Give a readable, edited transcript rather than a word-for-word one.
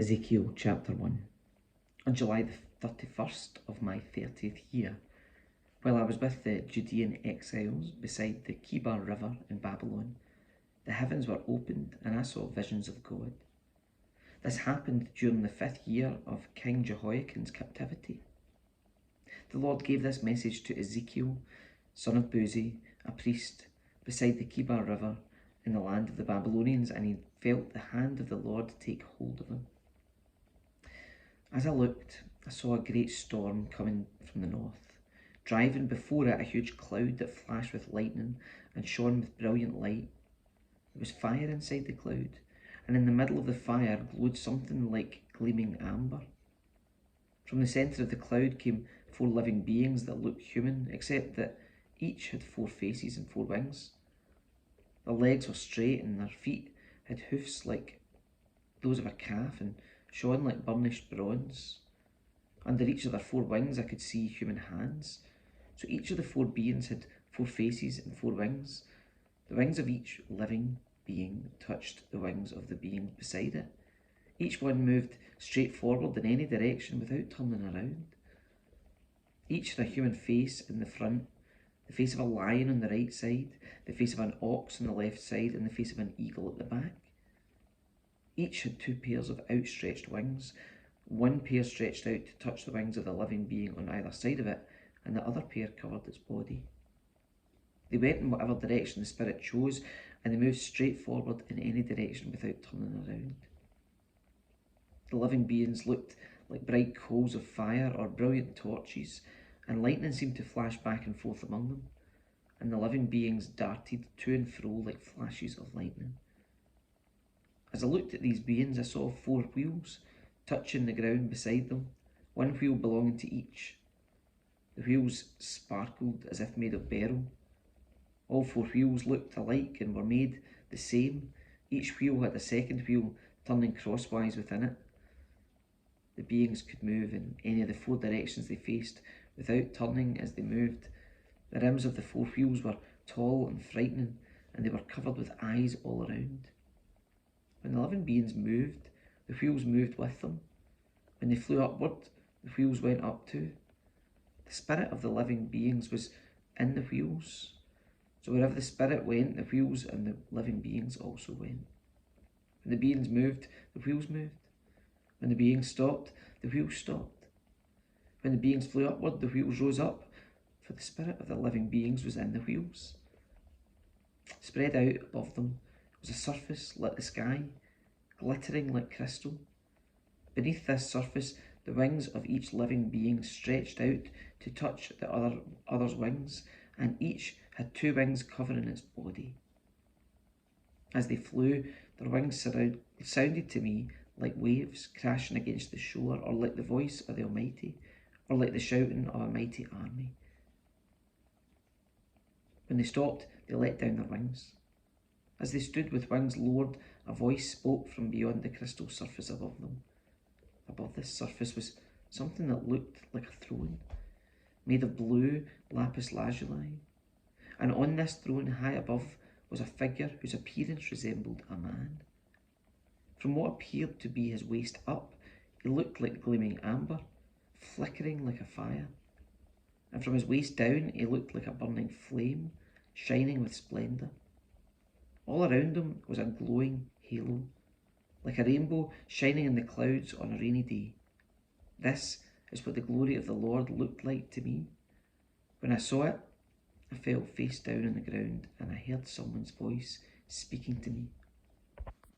Ezekiel chapter 1. On July the 31st of my 30th year, while I was with the Judean exiles beside the Kibar River in Babylon, the heavens were opened and I saw visions of God. This happened during the 5th year of King Jehoiakim's captivity. The Lord gave this message to Ezekiel, son of Buzi, a priest, beside the Kibar River in the land of the Babylonians, and he felt the hand of the Lord take hold of him. As I looked, I saw a great storm coming from the north, driving before it a huge cloud that flashed with lightning and shone with brilliant light. There was fire inside the cloud, and in the middle of the fire glowed something like gleaming amber. From the centre of the cloud came 4 living beings that looked human, except that each had 4 faces and 4 wings. Their legs were straight and their feet had hoofs like those of a calf and shone like burnished bronze. Under each of their 4 wings I could see human hands. So each of the 4 beings had 4 faces and 4 wings. The wings of each living being touched the wings of the being beside it. Each one moved straight forward in any direction without turning around. Each had a human face in the front, the face of a lion on the right side, the face of an ox on the left side, and the face of an eagle at the back. Each had 2 pairs of outstretched wings. One pair stretched out to touch the wings of the living being on either side of it, and the other pair covered its body. They went in whatever direction the Spirit chose, and they moved straight forward in any direction without turning around. The living beings looked like bright coals of fire or brilliant torches, and lightning seemed to flash back and forth among them, and the living beings darted to and fro like flashes of lightning. As I looked at these beings, I saw 4 wheels touching the ground beside them, 1 wheel belonging to each. The wheels sparkled as if made of beryl. All 4 wheels looked alike and were made the same. Each wheel had a second wheel turning crosswise within it. The beings could move in any of the 4 directions they faced without turning as they moved. The rims of the 4 wheels were tall and frightening, and they were covered with eyes all around. When the living beings moved, the wheels moved with them. When they flew upward, the wheels went up too. The spirit of the living beings was in the wheels. So wherever the spirit went, the wheels and the living beings also went. When the beings moved, the wheels moved. When the beings stopped, the wheels stopped. When the beings flew upward, the wheels rose up, for the spirit of the living beings was in the wheels. Spread out above them was a surface like the sky, glittering like crystal. Beneath this surface, the wings of each living being stretched out to touch the other's wings, and each had 2 wings covering its body. As they flew, their wings sounded to me like waves crashing against the shore, or like the voice of the Almighty, or like the shouting of a mighty army. When they stopped, they let down their wings. As they stood with wings lowered, a voice spoke from beyond the crystal surface above them. Above this surface was something that looked like a throne, made of blue lapis lazuli. And on this throne, high above, was a figure whose appearance resembled a man. From what appeared to be his waist up, he looked like gleaming amber, flickering like a fire. And from his waist down, he looked like a burning flame, shining with splendour. All around him was a glowing halo, like a rainbow shining in the clouds on a rainy day. This is what the glory of the Lord looked like to me. When I saw it, I fell face down on the ground, and I heard someone's voice speaking to me.